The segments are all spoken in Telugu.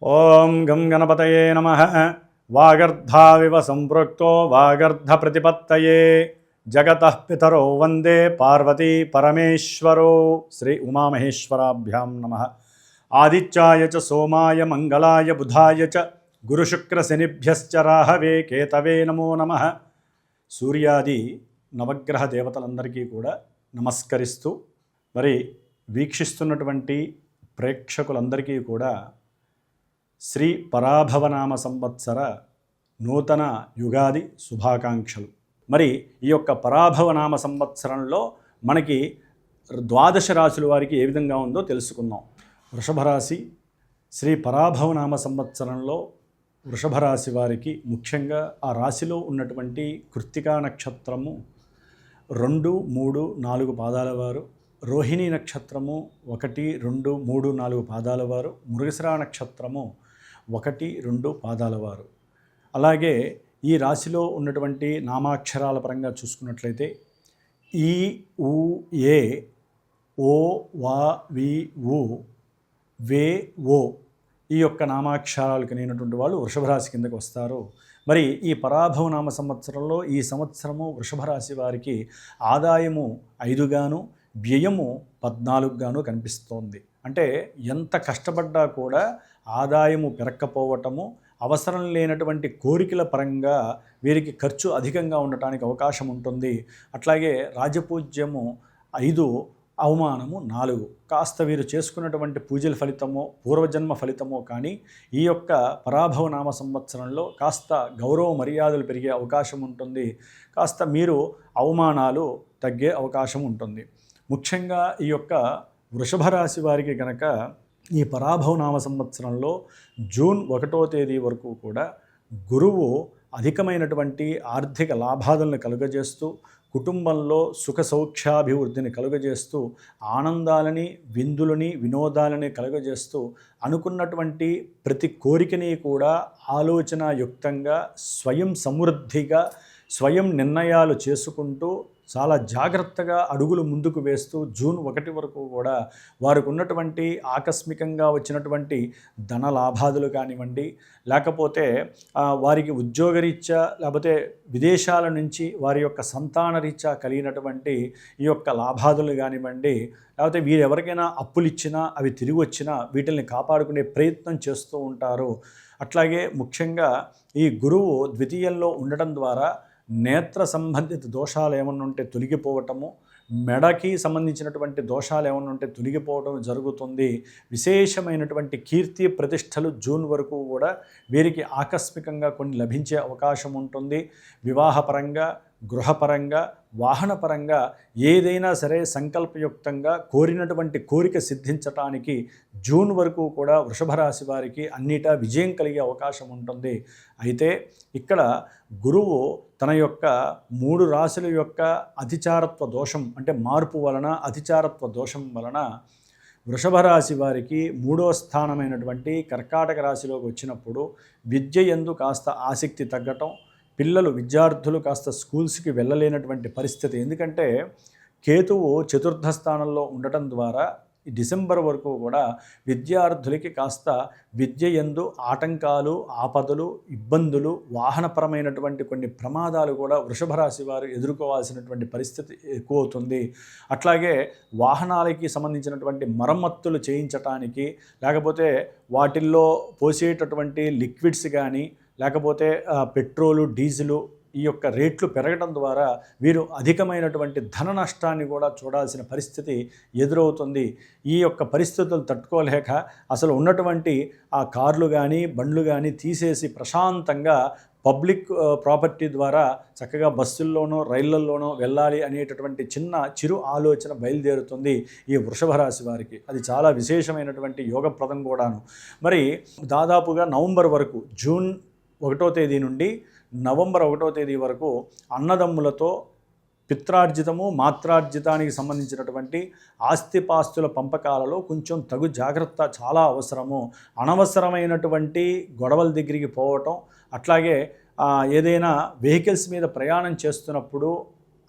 ఓం గం గణపతయే నమః. వాగర్ధావివ సంపృక్తో వాగర్ధప్రతిపత్తయే జగతః పితరో వందే పార్వతీ పరమేశ్వరో. శ్రీ ఉమామహేశ్వరాభ్యాం నమః. ఆదిత్యాయ చ సోమాయ మంగళాయ బుధాయ చ గురుశుక్రశనిభ్యశ్చ రాహవే కేతవే నమో నమః. సూర్యాది నవగ్రహ దేవతలందరికీ కూడా నమస్కరిస్తూ మరి వీక్షిస్తున్నటువంటి ప్రేక్షకులందరికీ కూడా శ్రీ పరాభవనామ సంవత్సర నూతన యుగాది శుభాకాంక్షలు. మరి ఈ యొక్క పరాభవనామ సంవత్సరంలో మనకి ద్వాదశ రాశుల వారికి ఏ విధంగా ఉందో తెలుసుకుందాం. వృషభ రాశి శ్రీ పరాభవనామ సంవత్సరంలో వృషభ రాశి వారికి ముఖ్యంగా ఆ రాశిలో ఉన్నటువంటి కృత్తికా నక్షత్రము 2, 3, 4 పాదాల వారు, రోహిణీ నక్షత్రము 1, 2, 3, 4 పాదాల వారు, మృగశిర నక్షత్రము 1, 2 పాదాల వారు. అలాగే ఈ రాశిలో ఉన్నటువంటి నామాక్షరాల పరంగా చూసుకున్నట్లయితే ఈ, ఉ, ఏ, ఓ, వా, వి, ఉ, వే, ఓ ఈ యొక్క నామాక్షరాలు కలిగినటువంటి వాళ్ళు వృషభ రాశి కిందకు వస్తారు. మరి ఈ పరాభవనామ సంవత్సరంలో ఈ సంవత్సరము వృషభ రాశి వారికి ఆదాయము 5గాను వ్యయము 14గాను కనిపిస్తోంది. అంటే ఎంత కష్టపడ్డా కూడా ఆదాయము పెరక్కపోవటము, అవసరం లేనటువంటి కోరికల పరంగా వీరికి ఖర్చు అధికంగా ఉండటానికి అవకాశం ఉంటుంది. అట్లాగే రాజపూజ్యము 5, అవమానము 4. కాస్త వీరు చేసుకున్నటువంటి పూజల ఫలితమో పూర్వజన్మ ఫలితమో కానీ ఈ యొక్క పరాభవనామ సంవత్సరంలో కాస్త గౌరవ మర్యాదలు పెరిగే అవకాశం ఉంటుంది. కాస్త మీరు అవమానాలు తగ్గే అవకాశం ఉంటుంది. ముఖ్యంగా ఈ యొక్క వృషభ రాశి వారికి కనుక ఈ పరాభవనామ సంవత్సరంలో జూన్ 1వ తేదీ వరకు కూడా గురువు అధికమైనటువంటి ఆర్థిక లాభాలను కలుగజేస్తూ కుటుంబంలో సుఖ సౌఖ్యాభివృద్ధిని కలుగజేస్తూ ఆనందాలని, విందులని, వినోదాలని కలుగజేస్తూ అనుకున్నటువంటి ప్రతి కోరికని కూడా ఆలోచనాయుక్తంగా స్వయం సమృద్ధిగా స్వయం నిర్ణయాలు చేసుకుంటూ చాలా జాగ్రత్తగా అడుగులు ముందుకు వేస్తూ జూన్ 1 వరకు కూడా వారికి ఉన్నటువంటి ఆకస్మికంగా వచ్చినటువంటి ధన లాభాదులు కానివ్వండి, లేకపోతే వారికి ఉద్యోగరీత్యా లేకపోతే విదేశాల నుంచి వారి యొక్క సంతాన రీత్యా కలిగినటువంటి ఈ యొక్క లాభాదులు కానివ్వండి, లేకపోతే వీరు ఎవరికైనా అప్పులు ఇచ్చినా అవి తిరిగి వచ్చినా వీటిని కాపాడుకునే ప్రయత్నం చేస్తూ ఉంటారు. అట్లాగే ముఖ్యంగా ఈ గురువు ద్వితీయంలో ఉండటం ద్వారా నేత్ర సంబంధిత దోషాలు ఏమన్నా ఉంటే తొలగిపోవటము, మెడకి సంబంధించినటువంటి దోషాలు ఏమన్నా ఉంటే తొలగిపోవడం జరుగుతుంది. విశేషమైనటువంటి కీర్తి ప్రతిష్టలు జూన్ వరకు కూడా వీరికి ఆకస్మికంగా కొన్ని లభించే అవకాశం ఉంటుంది. వివాహపరంగా, గృహపరంగా, వాహనపరంగా ఏదైనా సరే సంకల్పయుక్తంగా కోరినటువంటి కోరిక సిద్ధించటానికి జూన్ వరకు కూడా వృషభ రాశి వారికి అన్నిటా విజయం కలిగే అవకాశం ఉంటుంది. అయితే ఇక్కడ గురువు తన యొక్క 3 రాశుల యొక్క అతిచారత్వ దోషం అంటే మార్పు వలన, అతిచారత్వ దోషం వలన వృషభ రాశి వారికి 3వ స్థానమైనటువంటి కర్కాటక రాశిలోకి వచ్చినప్పుడు విద్య యందు కాస్త ఆసక్తి తగ్గటం, పిల్లలు విద్యార్థులు కాస్త స్కూల్స్కి వెళ్ళలేనటువంటి పరిస్థితి. ఎందుకంటే కేతువు 4థ స్థానంలో ఉండటం ద్వారా ఈ డిసెంబర్ వరకు కూడా విద్యార్థులకి కాస్త విద్య యందు ఆటంకాలు, ఆపదలు, ఇబ్బందులు, వాహనపరమైనటువంటి కొన్ని ప్రమాదాలు కూడా వృషభ రాశి వారు ఎదుర్కోవాల్సినటువంటి పరిస్థితి ఎక్కువ అవుతుంది. అట్లాగే వాహనాలకి సంబంధించినటువంటి మరమ్మతులు చేయించటానికి, లేకపోతే వాటిల్లో పోసేటటువంటి లిక్విడ్స్ కానీ, లేకపోతే పెట్రోలు, డీజిలు ఈ యొక్క రేట్లు పెరగడం ద్వారా వీరు అధికమైనటువంటి ధన నష్టాన్ని కూడా చూడాల్సిన పరిస్థితి ఎదురవుతుంది. ఈ యొక్క పరిస్థితులు తట్టుకోలేక అసలు ఉన్నటువంటి ఆ కార్లు కానీ, బండ్లు కానీ తీసేసి ప్రశాంతంగా పబ్లిక్ ప్రాపర్టీ ద్వారా చక్కగా బస్సుల్లోనో, రైళ్లలోనో వెళ్ళాలి అనేటటువంటి చిరు ఆలోచన బయలుదేరుతుంది ఈ వృషభ రాశి వారికి. అది చాలా విశేషమైనటువంటి యోగప్రదం కూడాను. మరి దాదాపుగా నవంబర్ వరకు, జూన్ 1వ తేదీ నుండి నవంబర్ 1వ తేదీ వరకు అన్నదమ్ములతో పిత్రార్జితము, మాత్రార్జితానికి సంబంధించినటువంటి ఆస్తిపాస్తుల పంపకాలలో కొంచెం తగు జాగ్రత్త చాలా అవసరము. అనవసరమైనటువంటి గొడవల దగ్గరికి పోవటం, అట్లాగే ఏదైనా వెహికల్స్ మీద ప్రయాణం చేస్తున్నప్పుడు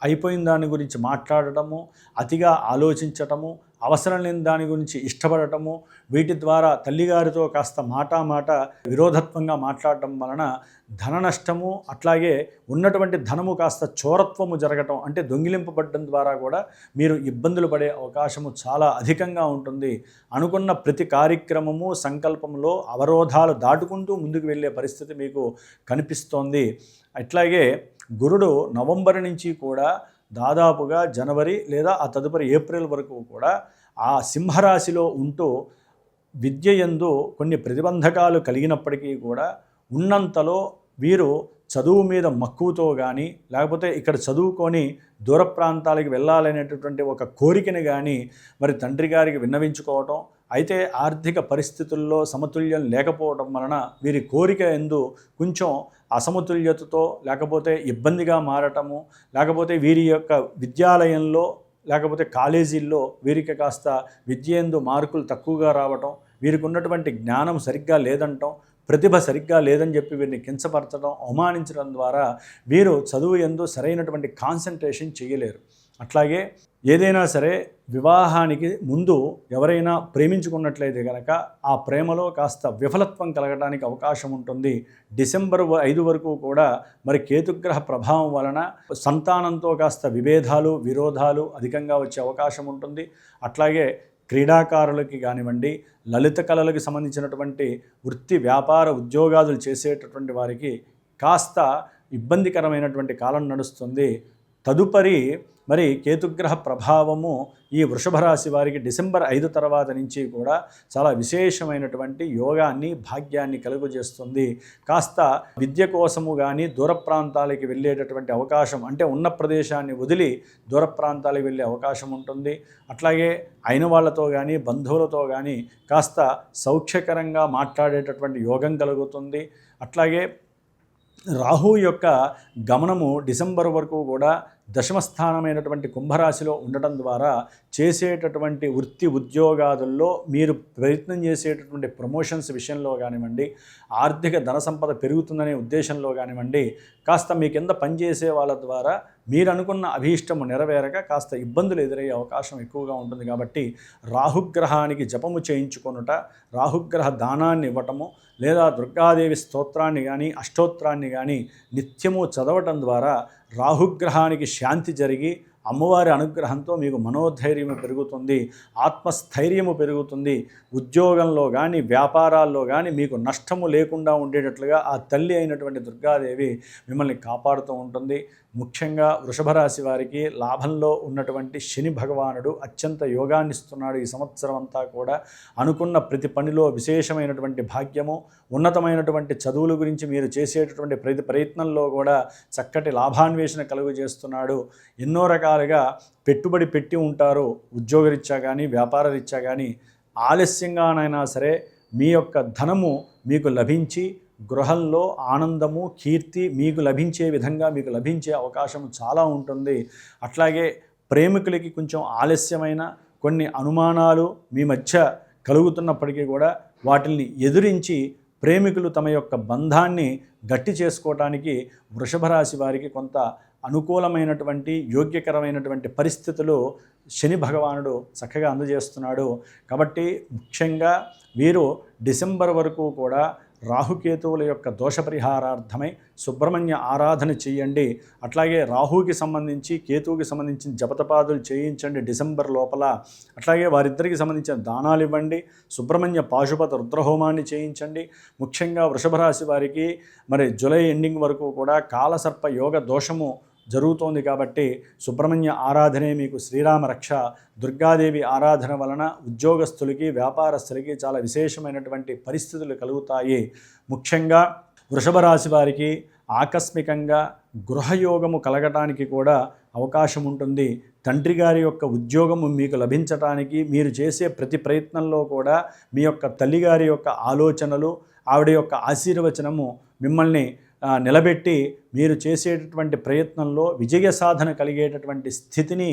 అయిపోయిన దాని గురించి మాట్లాడటము, అతిగా ఆలోచించటము, అవసరం లేని దాని గురించి ఇష్టపడటము, వీటి ద్వారా తల్లిగారితో కాస్త మాట విరోధత్వంగా మాట్లాడటం వలన ధన నష్టము, అట్లాగే ఉన్నటువంటి ధనము కాస్త చోరత్వము జరగటం, అంటే దొంగిలింపబడడం ద్వారా కూడా మీరు ఇబ్బందులు పడే అవకాశము చాలా అధికంగా ఉంటుంది. అనుకున్న ప్రతి కార్యక్రమము సంకల్పంలో అవరోధాలు దాటుకుంటూ ముందుకు వెళ్ళే పరిస్థితి మీకు కనిపిస్తోంది. అట్లాగే గురుడు నవంబర్ నుంచి కూడా దాదాపుగా జనవరి లేదా ఆ తదుపరి ఏప్రిల్ వరకు కూడా ఆ సింహరాశిలో ఉంటూ విద్య యందు కొన్ని ప్రతిబంధకాలు కలిగినప్పటికీ కూడా ఉన్నంతలో వీరు చదువు మీద మక్కువతో కానీ, లేకపోతే ఇక్కడ చదువుకొని దూర ప్రాంతాలకు వెళ్ళాలనేటటువంటి ఒక కోరికని కానీ మరి తండ్రి గారికి విన్నవించుకోవటం, అయితే ఆర్థిక పరిస్థితుల్లో సమతుల్యం లేకపోవడం వలన వీరి కోరిక యందు కొంచెం అసమతుల్యతతో, లేకపోతే ఇబ్బందిగా మారటము, లేకపోతే వీరి యొక్క విద్యాలయంలో లేకపోతే కాలేజీల్లో వీరికి కాస్త విద్య యందు మార్కులు తక్కువగా రావటం, వీరికి ఉన్నటువంటి జ్ఞానం సరిగ్గా లేదంటాం, ప్రతిభ సరిగ్గా లేదని చెప్పి వీరిని కించపరచడం, అవమానించడం ద్వారా వీరు చదువు యందు సరైనటువంటి కాన్సన్ట్రేషన్ చేయలేరు. అట్లాగే ఏదైనా సరే వివాహానికి ముందు ఎవరైనా ప్రేమించుకున్నట్లయితే కనుక ఆ ప్రేమలో కాస్త విఫలత్వం కలగడానికి అవకాశం ఉంటుంది. డిసెంబర్ 5 వరకు కూడా మరి కేతుగ్రహ ప్రభావం వలన సంతానంతో కాస్త విభేదాలు, విరోధాలు అధికంగా వచ్చే అవకాశం ఉంటుంది. అట్లాగే క్రీడాకారులకి కానివ్వండి, లలిత కళలకు సంబంధించినటువంటి వృత్తి వ్యాపార ఉద్యోగాదులు చేసేటటువంటి వారికి కాస్త ఇబ్బందికరమైనటువంటి కాలం నడుస్తుంది. తదుపరి మరి కేతుగ్రహ ప్రభావము ఈ వృషభ రాశి వారికి డిసెంబర్ 5 తర్వాత నుంచి కూడా చాలా విశేషమైనటువంటి యోగాన్ని, భాగ్యాన్ని కలుగజేస్తుంది. కాస్త విద్య కోసము కానీ దూర ప్రాంతాలకి వెళ్ళేటటువంటి అవకాశం, అంటే ఉన్న ప్రదేశాన్ని వదిలి దూర ప్రాంతాలకు వెళ్ళే అవకాశం ఉంటుంది. అట్లాగే అయిన వాళ్ళతో కానీ బంధువులతో కానీ కాస్త సౌఖ్యకరంగా మాట్లాడేటటువంటి యోగం కలుగుతుంది. అట్లాగే రాహు యొక్క గమనము డిసెంబర్ వరకు కూడా దశమస్థానమైనటువంటి కుంభరాశిలో ఉండటం ద్వారా చేసేటటువంటి వృత్తి ఉద్యోగాదుల్లో మీరు ప్రయత్నం చేసేటటువంటి ప్రమోషన్స్ విషయంలో కానివ్వండి, ఆర్థిక ధన సంపద పెరుగుతుందనే ఉద్దేశంలో కానివ్వండి, కాస్త మీ కింద పనిచేసే వాళ్ళ ద్వారా మీరు అనుకున్న అభీష్టము నెరవేరక కాస్త ఇబ్బందులు ఎదురయ్యే అవకాశం ఎక్కువగా ఉంటుంది. కాబట్టి రాహుగ్రహానికి జపము చేయించుకొనుట, రాహుగ్రహ దానాన్ని ఇవ్వటము, లేదా దుర్గాదేవి స్తోత్రాన్ని కానీ అష్టోత్రాన్ని కానీ నిత్యము చదవటం ద్వారా రాహుగ్రహానికి శాంతి జరిగి అమ్మవారి అనుగ్రహంతో మీకు మనోధైర్యము పెరుగుతుంది, ఆత్మస్థైర్యము పెరుగుతుంది. ఉద్యోగంలో కానీ వ్యాపారాల్లో కానీ మీకు నష్టము లేకుండా ఉండేటట్లుగా ఆ తల్లి అయినటువంటి దుర్గాదేవి మిమ్మల్ని కాపాడుతూ ఉంటుంది. ముఖ్యంగా వృషభ రాశి వారికి లాభంలో ఉన్నటువంటి శని భగవానుడు అత్యంత యోగాన్ని ఇస్తున్నాడు. ఈ సంవత్సరం అంతా కూడా అనుకున్న ప్రతి పనిలో విశేషమైనటువంటి భాగ్యము, ఉన్నతమైనటువంటి చదువుల గురించి మీరు చేసేటటువంటి ప్రతి ప్రయత్నంలో కూడా చక్కటి లాభాన్వేషణ కలుగజేస్తున్నాడు. ఎన్నో రకాలుగా పెట్టుబడి పెట్టి ఉంటారు, ఉద్యోగరీత్యా కానీ వ్యాపార రీత్యా కానీ. ఆలస్యంగానైనా సరే మీ యొక్క ధనము మీకు లభించి గృహంలో ఆనందము, కీర్తి మీకు లభించే విధంగా మీకు లభించే అవకాశం చాలా ఉంటుంది. అట్లాగే ప్రేమికులకి కొంచెం ఆలస్యమైన కొన్ని అనుమానాలు మీ మధ్య కలుగుతున్నప్పటికీ కూడా వాటిని ఎదురించి ప్రేమికులు తమ యొక్క బంధాన్ని గట్టి చేసుకోవటానికి వృషభ రాశి వారికి కొంత అనుకూలమైనటువంటి యోగ్యకరమైనటువంటి పరిస్థితులు శని భగవానుడు చక్కగా అందజేస్తున్నాడు. కాబట్టి ముఖ్యంగా వీరు డిసెంబర్ వరకు కూడా రాహుకేతువుల యొక్క దోష పరిహారార్థమై సుబ్రహ్మణ్య ఆరాధన చేయండి. అట్లాగే రాహుకి సంబంధించి కేతువుకి సంబంధించిన జపతపాదులు చేయించండి డిసెంబర్ లోపల. అట్లాగే వారిద్దరికి సంబంధించిన దానాలు ఇవ్వండి. సుబ్రహ్మణ్య పాశుపత రుద్రహోమాన్ని చేయించండి. ముఖ్యంగా వృషభ రాశి వారికి మరి జూలై ఎండింగ్ వరకు కూడా కాలసర్ప యోగ దోషము జరుగుతోంది. కాబట్టి సుబ్రహ్మణ్య ఆరాధనే మీకు శ్రీరామ రక్ష. దుర్గాదేవి ఆరాధన వలన ఉద్యోగస్తులకి వ్యాపారస్తులకి చాలా విశేషమైనటువంటి పరిస్థితులు కలుగుతాయి. ముఖ్యంగా వృషభ రాశి వారికి ఆకస్మికంగా గృహయోగము కలగటానికి కూడా అవకాశం ఉంటుంది. తండ్రి గారి యొక్క ఉద్యోగము మీకు లభించటానికి మీరు చేసే ప్రతి ప్రయత్నంలో కూడా మీ యొక్క తల్లిగారి యొక్క ఆలోచనలు, ఆవిడ యొక్క ఆశీర్వచనము మిమ్మల్ని నిలబెట్టి మీరు చేసేటటువంటి ప్రయత్నంలో విజయ సాధన కలిగేటటువంటి స్థితిని,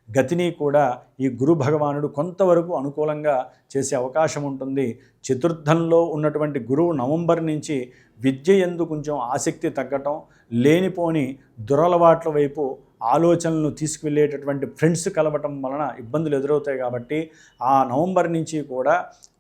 గతిని కూడా ఈ గురు భగవానుడు కొంతవరకు అనుకూలంగా చేసే అవకాశం ఉంటుంది. చతుర్థంలో ఉన్నటువంటి గురువు నవంబర్ నుంచి విద్య యందు కొంచెం ఆసక్తి తగ్గటం, లేనిపోని దురలవాట్ల వైపు ఆలోచనలను తీసుకువెళ్ళేటటువంటి ఫ్రెండ్స్ కలవటం వలన ఇబ్బందులు ఎదురవుతాయి. కాబట్టి ఆ నవంబర్ నుంచి కూడా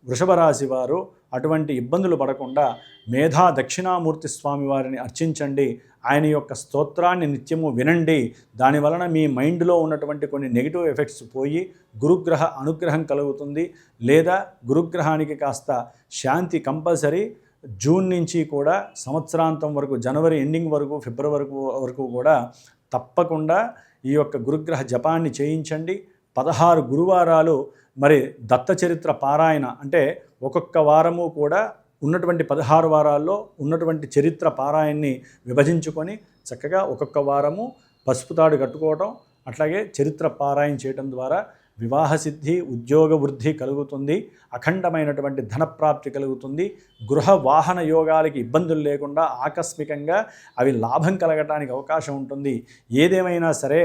వృషభ రాశి వారు అటువంటి ఇబ్బందులు పడకుండా మేధా దక్షిణామూర్తి స్వామి వారిని అర్చించండి. ఆయన యొక్క స్తోత్రాన్ని నిత్యము వినండి. దానివలన మీ మైండ్లో ఉన్నటువంటి కొన్ని నెగిటివ్ ఎఫెక్ట్స్ పోయి గురుగ్రహ అనుగ్రహం కలుగుతుంది. లేదా గురుగ్రహానికి కాస్త శాంతి కంపల్సరీ. జూన్ నుంచి కూడా సంవత్సరాంతం వరకు, జనవరి ఎండింగ్ వరకు, ఫిబ్రవరి వరకు కూడా తప్పకుండా ఈ యొక్క గురుగ్రహ జపాన్ని చేయించండి. 16 గురువారాలు మరి దత్త చరిత్ర పారాయణ, అంటే ఒక్కొక్క వారము కూడా ఉన్నటువంటి 16 వారాల్లో ఉన్నటువంటి చరిత్ర పారాయణని విభజించుకొని చక్కగా ఒక్కొక్క వారము పసుపు తాడు కట్టుకోవటం, అట్లాగే చరిత్ర పారాయణ చేయటం ద్వారా వివాహ సిద్ధి, ఉద్యోగ వృద్ధి కలుగుతుంది. అఖండమైనటువంటి ధనప్రాప్తి కలుగుతుంది. గృహ వాహన యోగాలకి ఇబ్బందులు లేకుండా ఆకస్మికంగా అవి లాభం కలగటానికి అవకాశం ఉంటుంది. ఏదేమైనా సరే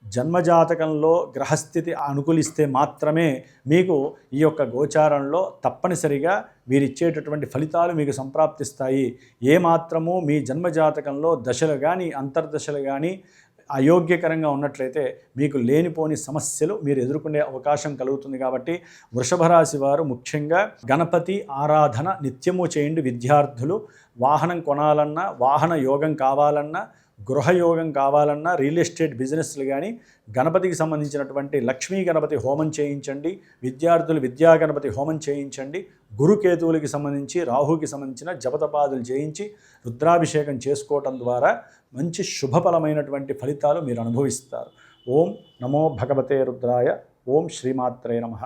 జన్మజాతకంలో గ్రహస్థితి అనుకూలిస్తే మాత్రమే మీకు ఈ యొక్క గోచారంలో తప్పనిసరిగా వీరిచ్చేటటువంటి ఫలితాలు మీకు సంప్రాప్తిస్తాయి. ఏమాత్రము మీ జన్మజాతకంలో దశలు కానీ అంతర్దశలు కానీ అయోగ్యకరంగా ఉన్నట్లయితే మీకు లేనిపోని సమస్యలు మీరు ఎదుర్కొనే అవకాశం కలుగుతుంది. కాబట్టి వృషభ రాశి వారు ముఖ్యంగా గణపతి ఆరాధన నిత్యము చేయండి. విద్యార్థులు వాహనం కొనాలన్నా, వాహన యోగం కావాలన్నా, గృహయోగం కావాలన్నా, రియల్ ఎస్టేట్ బిజినెస్లు కానీ గణపతికి సంబంధించినటువంటి లక్ష్మీ గణపతి హోమం చేయించండి. విద్యార్థులు విద్యా గణపతి హోమం చేయించండి. గురుకేతువులకి సంబంధించి, రాహుకి సంబంధించిన జపతపాదులు చేయించి రుద్రాభిషేకం చేసుకోవటం ద్వారా మంచి శుభఫలమైనటువంటి ఫలితాలు మీరు అనుభవిస్తారు. ఓం నమో భగవతే రుద్రాయ. ఓం శ్రీమాత్రే నమః.